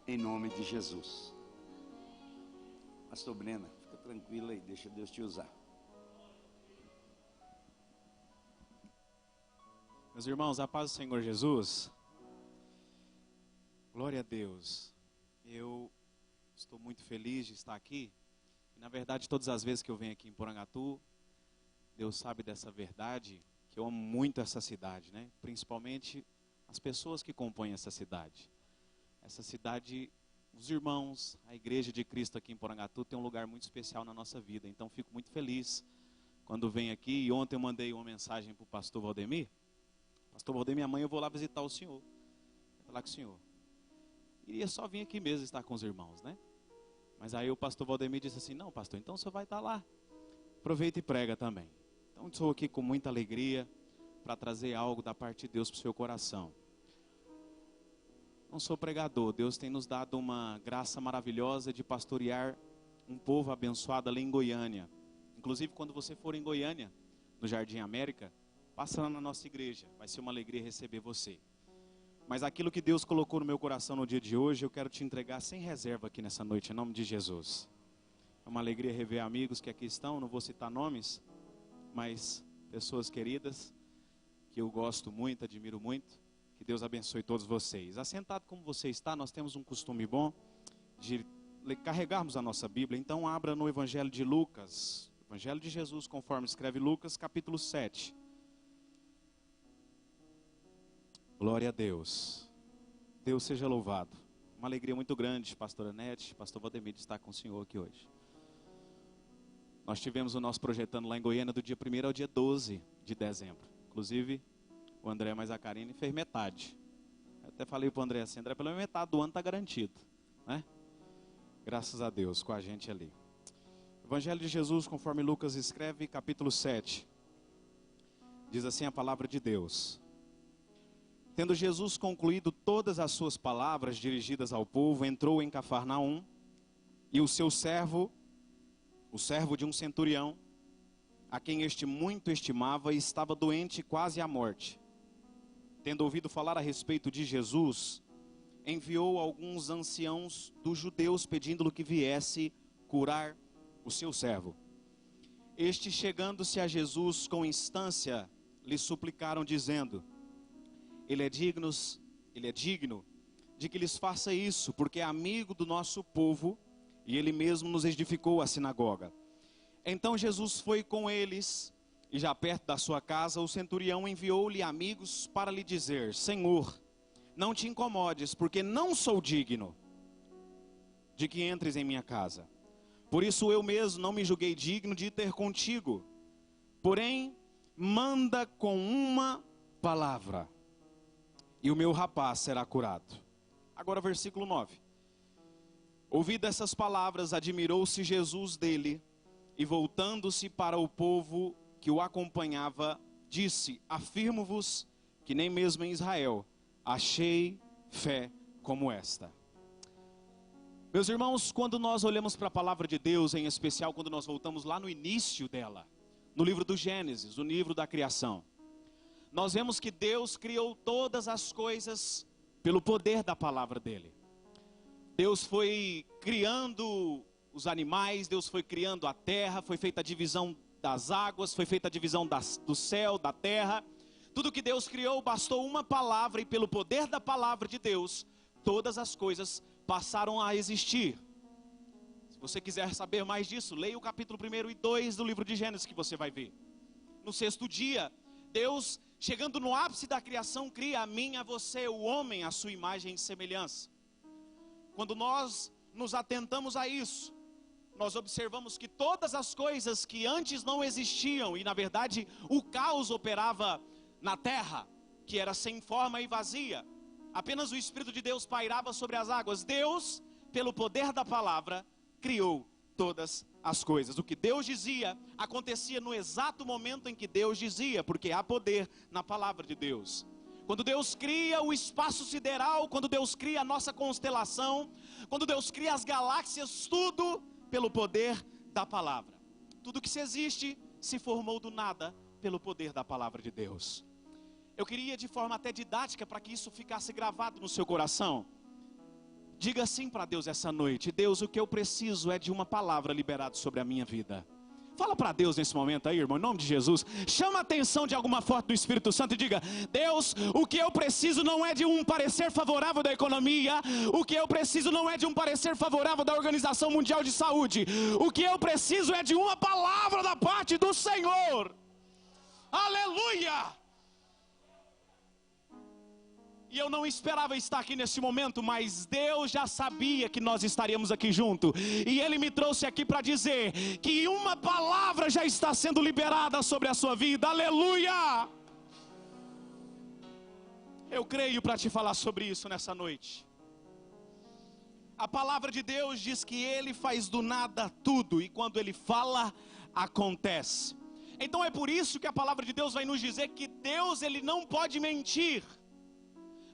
em nome de Jesus. Pastor Brena, fica tranquila aí, deixa Deus te usar. Meus irmãos, a paz do Senhor Jesus. Glória a Deus. Eu estou muito feliz de estar aqui. E, na verdade, todas as vezes que eu venho aqui em Porangatu, Deus sabe dessa verdade, que eu amo muito essa cidade, né? Principalmente as pessoas que compõem essa cidade. Essa cidade, os irmãos, a igreja de Cristo aqui em Porangatu tem um lugar muito especial na nossa vida. Então fico muito feliz quando venho aqui. E ontem eu mandei uma mensagem para o pastor Valdemir. Pastor Valdemir, amanhã eu vou lá visitar o senhor. Vou falar com o senhor. Iria só vir aqui mesmo estar com os irmãos, né? Mas aí o pastor Valdemir disse assim, não pastor, então o senhor vai estar lá. Aproveita e prega também. Então estou aqui com muita alegria para trazer algo da parte de Deus para o seu coração. Não sou pregador, Deus tem nos dado uma graça maravilhosa de pastorear um povo abençoado ali em Goiânia. Inclusive quando você for em Goiânia, no Jardim América, passa lá na nossa igreja, vai ser uma alegria receber você. Mas aquilo que Deus colocou no meu coração no dia de hoje, eu quero te entregar sem reserva aqui nessa noite, em nome de Jesus. É uma alegria rever amigos que aqui estão, não vou citar nomes, mas pessoas queridas, que eu gosto muito, admiro muito. Que Deus abençoe todos vocês. Assentado como você está, nós temos um costume bom de carregarmos a nossa Bíblia. Então abra no Evangelho de Lucas, Evangelho de Jesus, conforme escreve Lucas, capítulo 7. Glória a Deus. Deus seja louvado. Uma alegria muito grande, pastora Nete, pastor Valdemir, de estar com o senhor aqui hoje. Nós tivemos o nosso projetando lá em Goiânia do dia 1º ao dia 12 de dezembro. Inclusive, o André mais a Karine fez metade. Eu até falei para o André assim, André, pelo menos metade do ano está garantido, né? Graças a Deus, com a gente ali. Evangelho de Jesus, conforme Lucas escreve, capítulo 7. Diz assim a palavra de Deus. Tendo Jesus concluído todas as suas palavras dirigidas ao povo, entrou em Cafarnaum, e o seu servo, o servo de um centurião, a quem este muito estimava, estava doente quase à morte. Tendo ouvido falar a respeito de Jesus, enviou alguns anciãos dos judeus pedindo-lhe que viesse curar o seu servo. Este, chegando-se a Jesus com instância, lhe suplicaram dizendo, ele é digno de que lhes faça isso, porque é amigo do nosso povo e ele mesmo nos edificou a sinagoga. Então Jesus foi com eles. E já perto da sua casa, o centurião enviou-lhe amigos para lhe dizer, Senhor, não te incomodes, porque não sou digno de que entres em minha casa. Por isso eu mesmo não me julguei digno de ter contigo. Porém, manda com uma palavra, e o meu rapaz será curado. Agora versículo 9. Ouvido essas palavras, admirou-se Jesus dele, e voltando-se para o povo que o acompanhava, disse, afirmo-vos que nem mesmo em Israel achei fé como esta. Meus irmãos, quando nós olhamos para a palavra de Deus, em especial quando nós voltamos lá no início dela, no livro do Gênesis, no livro da criação, nós vemos que Deus criou todas as coisas pelo poder da palavra dele. Deus foi criando os animais, Deus foi criando a terra, foi feita a divisão das águas, foi feita a divisão do céu, da terra. Tudo que Deus criou, bastou uma palavra, e pelo poder da palavra de Deus, todas as coisas passaram a existir. Se você quiser saber mais disso, leia o capítulo 1 e 2 do livro de Gênesis, que você vai ver. No sexto dia, Deus, chegando no ápice da criação, cria a mim, a você, o homem, a sua imagem e semelhança. Quando nós nos atentamos a isso, nós observamos que todas as coisas que antes não existiam, e na verdade o caos operava na terra, que era sem forma e vazia, apenas o Espírito de Deus pairava sobre as águas. Deus, pelo poder da palavra, criou todas as coisas. O que Deus dizia, acontecia no exato momento em que Deus dizia, porque há poder na palavra de Deus. Quando Deus cria o espaço sideral, quando Deus cria a nossa constelação, quando Deus cria as galáxias, tudo pelo poder da palavra. Tudo que se existe se formou do nada pelo poder da palavra de Deus. Eu queria, de forma até didática, para que isso ficasse gravado no seu coração, Diga assim para Deus essa noite: Deus, o que eu preciso é de uma palavra liberada sobre a minha vida. Fala para Deus nesse momento aí, irmão, em nome de Jesus. Chama a atenção de alguma forma do Espírito Santo e diga: Deus, o que eu preciso não é de um parecer favorável da economia. O que eu preciso não é de um parecer favorável da Organização Mundial de Saúde. O que eu preciso é de uma palavra da parte do Senhor. Aleluia! E eu não esperava estar aqui nesse momento, mas Deus já sabia que nós estaríamos aqui juntos. E Ele me trouxe aqui para dizer que uma palavra já está sendo liberada sobre a sua vida. Aleluia! Eu creio para te falar sobre isso nessa noite. A palavra de Deus diz que Ele faz do nada tudo, e quando Ele fala, acontece. Então é por isso que a palavra de Deus vai nos dizer que Deus, Ele não pode mentir.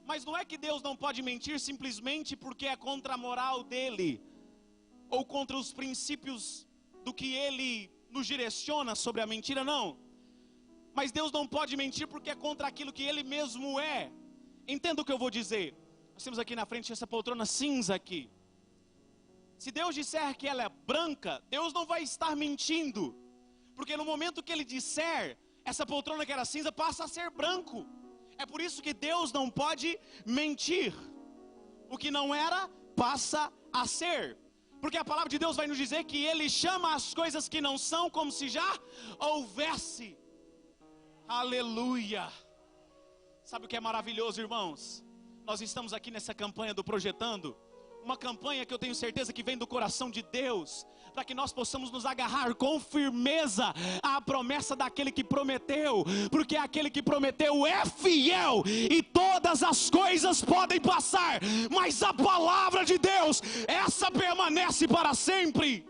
Mas não é que Deus não pode mentir simplesmente porque é contra a moral dele, ou contra os princípios do que ele nos direciona sobre a mentira, não. Mas Deus não pode mentir porque é contra aquilo que ele mesmo é. Entenda o que eu vou dizer. Nós temos aqui na frente essa poltrona cinza aqui. Se Deus disser que ela é branca, Deus não vai estar mentindo, porque no momento que Ele disser, essa poltrona que era cinza passa a ser branco. É por isso que Deus não pode mentir. O que não era, passa a ser. Porque a palavra de Deus vai nos dizer que Ele chama as coisas que não são como se já houvesse. Aleluia! Sabe o que é maravilhoso, irmãos? Nós estamos aqui nessa campanha do Projetando. Uma campanha que eu tenho certeza que vem do coração de Deus, para que nós possamos nos agarrar com firmeza à promessa daquele que prometeu, porque aquele que prometeu é fiel, e todas as coisas podem passar, mas a palavra de Deus, essa permanece para sempre.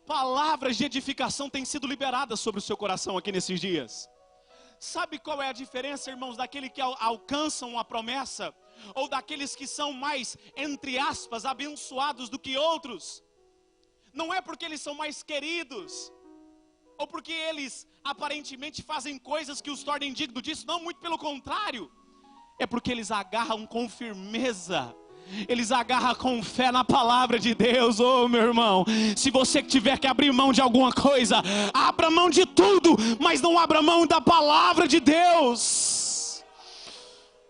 Palavras de edificação têm sido liberadas sobre o seu coração aqui nesses dias. Sabe qual é a diferença, irmãos, daquele que alcançam a promessa, ou daqueles que são mais, entre aspas, abençoados do que outros? Não é porque eles são mais queridos, ou porque eles aparentemente fazem coisas que os tornem dignos disso. Não, muito pelo contrário. É porque eles agarram com firmeza, eles agarram com fé na palavra de Deus. Oh, meu irmão, se você tiver que abrir mão de alguma coisa, abra mão de tudo, mas não abra mão da palavra de Deus,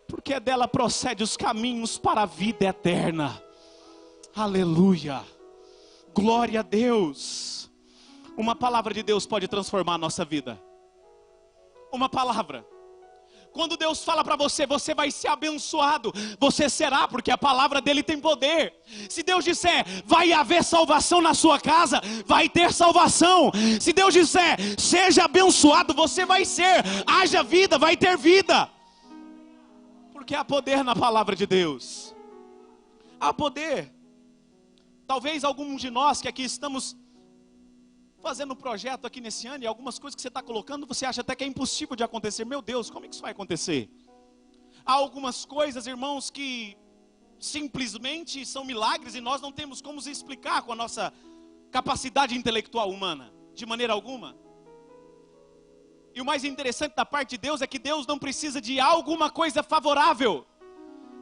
porque dela procede os caminhos para a vida eterna. Aleluia, glória a Deus. Uma palavra de Deus pode transformar a nossa vida. Uma palavra. Quando Deus fala para você, você vai ser abençoado, você será, porque a palavra dele tem poder. Se Deus disser, vai haver salvação na sua casa, vai ter salvação. Se Deus disser, seja abençoado, você vai ser. Haja vida, vai ter vida. Porque há poder na palavra de Deus. Há poder. Talvez alguns de nós que aqui estamos fazendo um projeto aqui nesse ano, e algumas coisas que você está colocando, você acha até que é impossível de acontecer. Meu Deus, como é que isso vai acontecer? Há algumas coisas, irmãos, que simplesmente são milagres, e nós não temos como se explicar com a nossa capacidade intelectual humana, de maneira alguma. E o mais interessante da parte de Deus é que Deus não precisa de alguma coisa favorável.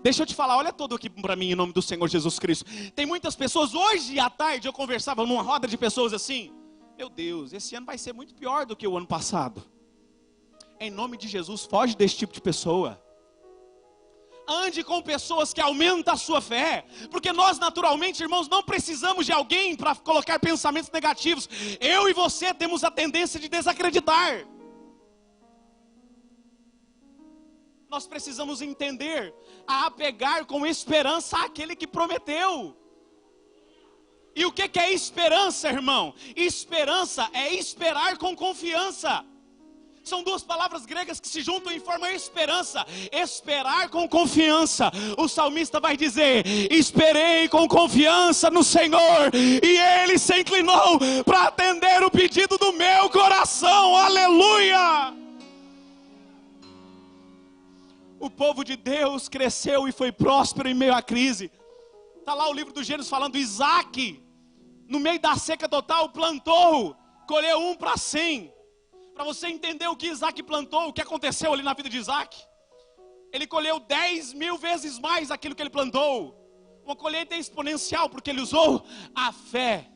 Deixa eu te falar, olha todo aqui para mim em nome do Senhor Jesus Cristo. Tem muitas pessoas, hoje à tarde eu conversava numa roda de pessoas assim: meu Deus, esse ano vai ser muito pior do que o ano passado. Em nome de Jesus, foge desse tipo de pessoa. Ande com pessoas que aumentam a sua fé. Porque nós naturalmente, irmãos, não precisamos de alguém para colocar pensamentos negativos. Eu e você temos a tendência de desacreditar. Nós precisamos entender a apegar com esperança àquele que prometeu. E o que é esperança, irmão? Esperança é esperar com confiança. São duas palavras gregas que se juntam e formam esperança. Esperar com confiança. O salmista vai dizer: esperei com confiança no Senhor, e Ele se inclinou para atender o pedido do meu coração. Aleluia! O povo de Deus cresceu e foi próspero em meio à crise. Está lá o livro do Gênesis falando: Isaac, no meio da seca total, plantou, colheu 1 para 100. Para você entender o que Isaac plantou, o que aconteceu ali na vida de Isaac. Ele colheu 10.000 vezes mais aquilo que ele plantou. Uma colheita exponencial, porque ele usou a fé.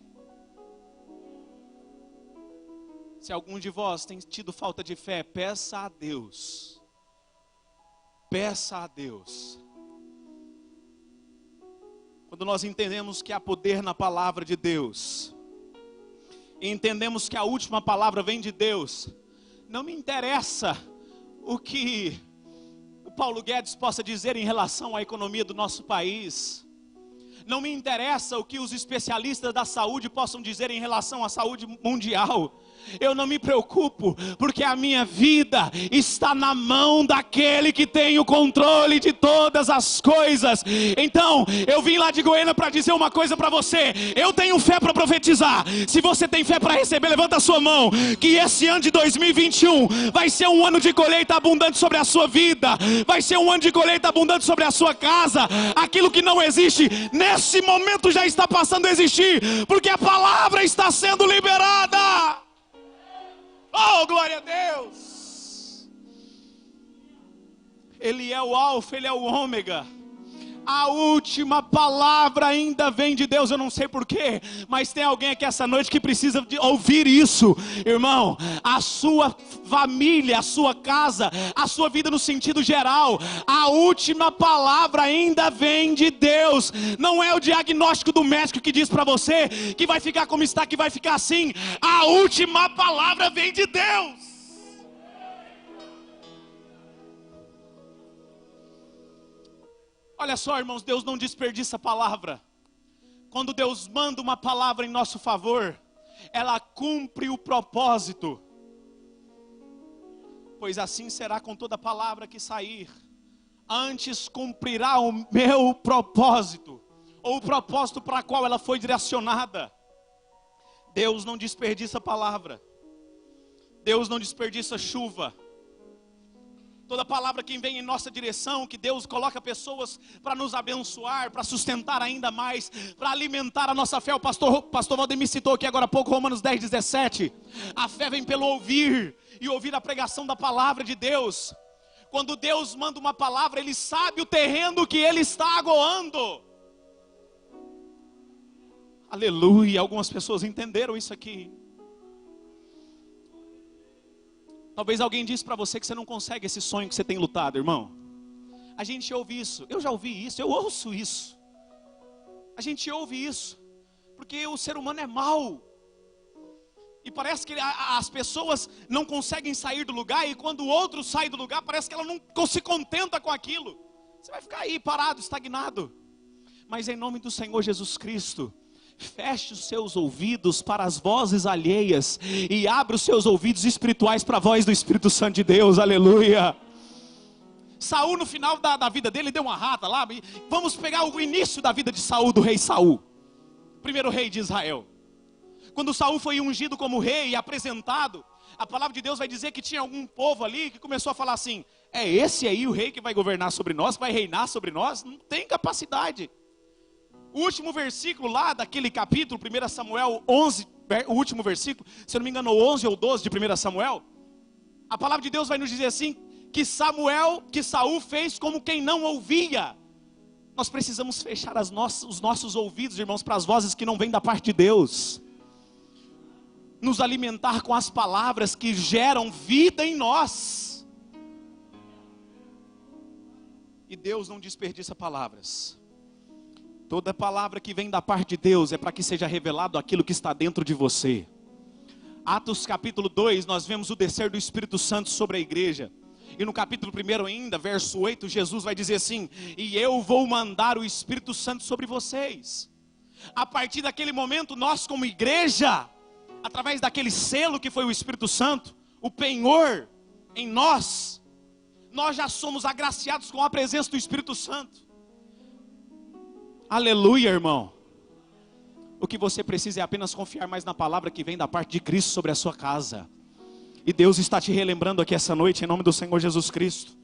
Se algum de vós tem tido falta de fé, peça a Deus. Peça a Deus. Quando nós entendemos que há poder na palavra de Deus, e entendemos que a última palavra vem de Deus, não me interessa o que o Paulo Guedes possa dizer em relação à economia do nosso país. Não me interessa o que os especialistas da saúde possam dizer em relação à saúde mundial. Eu não me preocupo, porque a minha vida está na mão daquele que tem o controle de todas as coisas. Então, eu vim lá de Goiânia para dizer uma coisa para você. Eu tenho fé para profetizar. Se você tem fé para receber, levanta a sua mão. Que esse ano de 2021 vai ser um ano de colheita abundante sobre a sua vida. Vai ser um ano de colheita abundante sobre a sua casa. Aquilo que não existe, nesse momento já está passando a existir, porque a palavra está sendo liberada. Oh, glória a Deus! Ele é o alfa, ele é o ômega. A última palavra ainda vem de Deus. Eu não sei porquê, mas tem alguém aqui essa noite que precisa de ouvir isso. Irmão, a sua família, a sua casa, a sua vida no sentido geral, a última palavra ainda vem de Deus. Não é o diagnóstico do médico que diz para você que vai ficar como está, que vai ficar assim. A última palavra vem de Deus. Olha só, irmãos, Deus não desperdiça a palavra. Quando Deus manda uma palavra em nosso favor, ela cumpre o propósito. Pois assim será com toda palavra que sair. Antes cumprirá o meu propósito, ou o propósito para o qual ela foi direcionada. Deus não desperdiça a palavra. Deus não desperdiça chuva. Toda palavra que vem em nossa direção, que Deus coloca pessoas para nos abençoar, para sustentar ainda mais, para alimentar a nossa fé. O pastor Valdemir citou aqui agora há pouco, Romanos 10, 17. A fé vem pelo ouvir, e ouvir a pregação da palavra de Deus. Quando Deus manda uma palavra, Ele sabe o terreno que Ele está agoando. Aleluia, algumas pessoas entenderam isso aqui. Talvez alguém disse para você que você não consegue esse sonho que você tem lutado, irmão. A gente ouve isso, eu já ouvi isso, eu ouço isso. A gente ouve isso, porque o ser humano é mau. E parece que as pessoas não conseguem sair do lugar, e quando o outro sai do lugar, parece que ela não se contenta com aquilo. Você vai ficar aí parado, estagnado. Mas em nome do Senhor Jesus Cristo, feche os seus ouvidos para as vozes alheias e abra os seus ouvidos espirituais para a voz do Espírito Santo de Deus, aleluia. Saul, no final da vida dele, deu uma rata lá. Vamos pegar o início da vida de Saul, do rei Saul, primeiro rei de Israel. Quando Saul foi ungido como rei e apresentado, a palavra de Deus vai dizer que tinha algum povo ali que começou a falar assim: é esse aí o rei que vai governar sobre nós, vai reinar sobre nós? Não tem capacidade. O último versículo lá daquele capítulo, 1 Samuel 11, o último versículo, se eu não me engano 11 ou 12 de 1 Samuel, a palavra de Deus vai nos dizer assim, que Saul fez como quem não ouvia. Nós precisamos fechar os nossos ouvidos, irmãos, para as vozes que não vêm da parte de Deus. Nos alimentar com as palavras que geram vida em nós. E Deus não desperdiça palavras. Toda palavra que vem da parte de Deus é para que seja revelado aquilo que está dentro de você. Atos capítulo 2, nós vemos o descer do Espírito Santo sobre a igreja. E no capítulo 1 ainda, verso 8, Jesus vai dizer assim: e eu vou mandar o Espírito Santo sobre vocês. A partir daquele momento, nós como igreja, através daquele selo que foi o Espírito Santo, o penhor em nós já somos agraciados com a presença do Espírito Santo. Aleluia, irmão. O que você precisa é apenas confiar mais na palavra que vem da parte de Cristo sobre a sua casa. E Deus está te relembrando aqui essa noite, em nome do Senhor Jesus Cristo.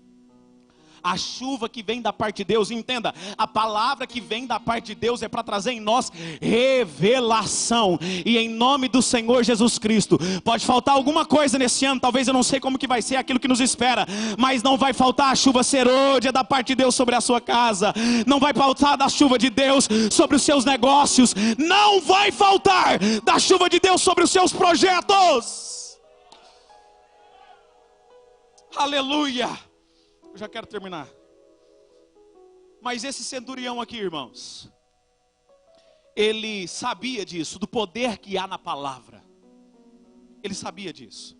A chuva que vem da parte de Deus, entenda, a palavra que vem da parte de Deus é para trazer em nós revelação. E em nome do Senhor Jesus Cristo, pode faltar alguma coisa nesse ano, talvez eu não sei como que vai ser aquilo que nos espera, mas não vai faltar a chuva serôdia da parte de Deus sobre a sua casa, não vai faltar da chuva de Deus sobre os seus negócios, não vai faltar da chuva de Deus sobre os seus projetos. Aleluia. Eu já quero terminar. Mas esse centurião aqui, irmãos, ele sabia disso, do poder que há na palavra. Ele sabia disso.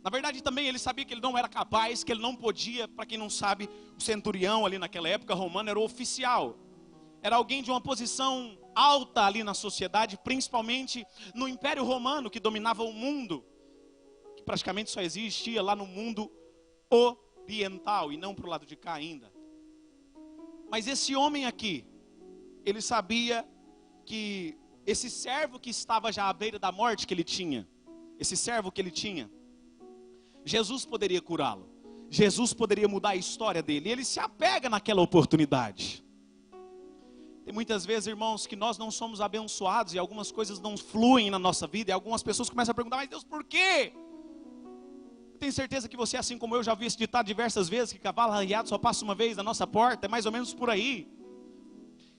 Na verdade também ele sabia que ele não era capaz, que ele não podia. Para quem não sabe, o centurião ali naquela época romana era o oficial. Era alguém de uma posição alta ali na sociedade, principalmente no Império Romano, que dominava o mundo, que praticamente só existia lá no mundo oriental e não para o lado de cá ainda. Mas esse homem aqui, ele sabia que esse servo que estava já à beira da morte que ele tinha, esse servo que ele tinha, Jesus poderia curá-lo, Jesus poderia mudar a história dele, e ele se apega naquela oportunidade. Tem muitas vezes, irmãos, que nós não somos abençoados e algumas coisas não fluem na nossa vida, e algumas pessoas começam a perguntar: mas Deus, por quê? Eu tenho certeza que você, assim como eu, já ouvi esse ditado diversas vezes, que cavalo arranhado só passa uma vez na nossa porta, é mais ou menos por aí.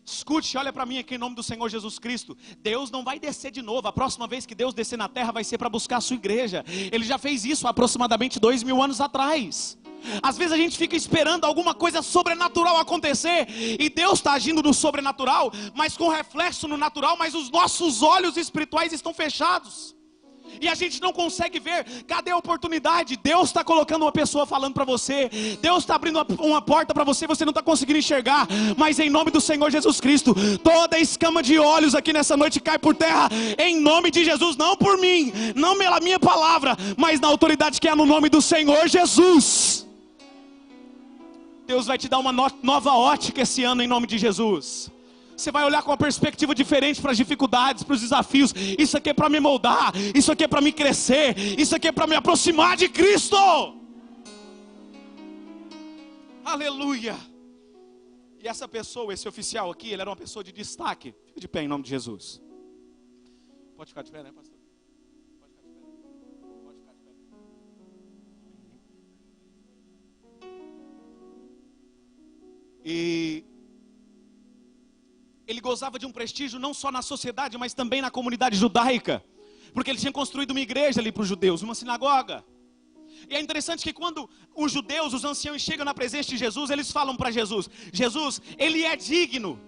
Escute, olha para mim aqui em nome do Senhor Jesus Cristo. Deus não vai descer de novo. A próxima vez que Deus descer na terra vai ser para buscar a sua igreja. Ele já fez isso há aproximadamente 2000 anos atrás. Às vezes a gente fica esperando alguma coisa sobrenatural acontecer, e Deus está agindo no sobrenatural, mas com reflexo no natural, mas os nossos olhos espirituais estão fechados. E a gente não consegue ver. Cadê a oportunidade? Deus está colocando uma pessoa falando para você, Deus está abrindo uma porta para você, você não está conseguindo enxergar. Mas em nome do Senhor Jesus Cristo, toda escama de olhos aqui nessa noite cai por terra, em nome de Jesus. Não por mim, não pela minha palavra, mas na autoridade que é no nome do Senhor Jesus. Deus vai te dar uma nova ótica esse ano em nome de Jesus. Você vai olhar com uma perspectiva diferente para as dificuldades, para os desafios. Isso aqui é para me moldar, isso aqui é para me crescer, isso aqui é para me aproximar de Cristo. Aleluia. E essa pessoa, esse oficial aqui, ele era uma pessoa de destaque. Fica de pé em nome de Jesus. Pode ficar de pé, né, pastor? Pode ficar de pé. Pode ficar de pé. E ele gozava de um prestígio não só na sociedade, mas também na comunidade judaica, porque ele tinha construído uma igreja ali para os judeus, uma sinagoga. E é interessante que quando os judeus, os anciãos chegam na presença de Jesus, eles falam para Jesus: Jesus, ele é digno.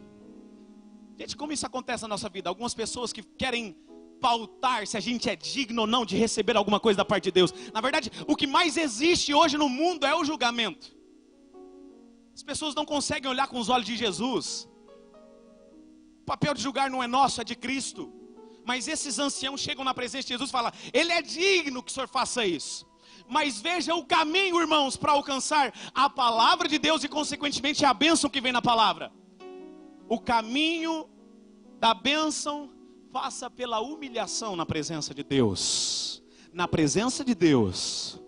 Gente, como isso acontece na nossa vida? Algumas pessoas que querem pautar se a gente é digno ou não de receber alguma coisa da parte de Deus. Na verdade, o que mais existe hoje no mundo é o julgamento. As pessoas não conseguem olhar com os olhos de Jesus. O papel de julgar não é nosso, é de Cristo. Mas esses anciãos chegam na presença de Jesus e falam: ele é digno que o Senhor faça isso. Mas veja o caminho, irmãos, para alcançar a palavra de Deus e consequentemente a bênção que vem na palavra. O caminho da bênção passa pela humilhação na presença de Deus. Na presença de Deus.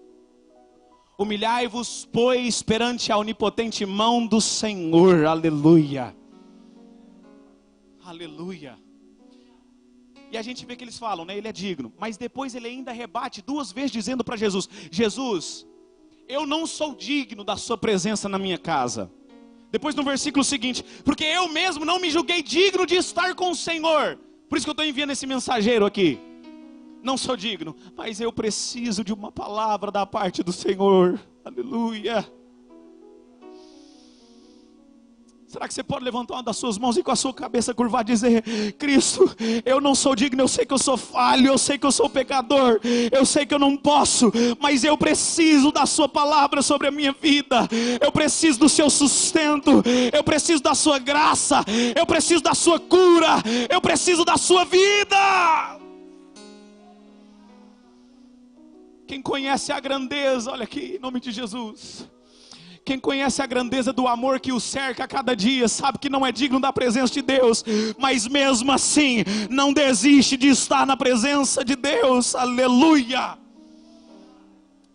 Humilhai-vos, pois, perante a onipotente mão do Senhor. Aleluia. Aleluia. E a gente vê que eles falam, né? Ele é digno. Mas depois ele ainda rebate 2 vezes dizendo para Jesus: Jesus, eu não sou digno da sua presença na minha casa. Depois no versículo seguinte: porque eu mesmo não me julguei digno de estar com o Senhor. Por isso que eu estou enviando esse mensageiro aqui. Não sou digno, mas eu preciso de uma palavra da parte do Senhor. Aleluia. Será que você pode levantar uma das suas mãos e com a sua cabeça curvada dizer: Cristo, eu não sou digno, eu sei que eu sou falho, eu sei que eu sou pecador, eu sei que eu não posso, mas eu preciso da sua palavra sobre a minha vida, eu preciso do seu sustento, eu preciso da sua graça, eu preciso da sua cura, eu preciso da sua vida. Quem conhece a grandeza, olha aqui, em nome de Jesus. Quem conhece a grandeza do amor que o cerca a cada dia, sabe que não é digno da presença de Deus, mas mesmo assim, não desiste de estar na presença de Deus. Aleluia.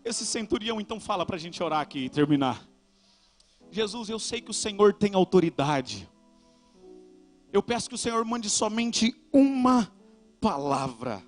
Esse centurião então fala para a gente orar aqui e terminar. Jesus, eu sei que o Senhor tem autoridade. Eu peço que o Senhor mande somente uma palavra.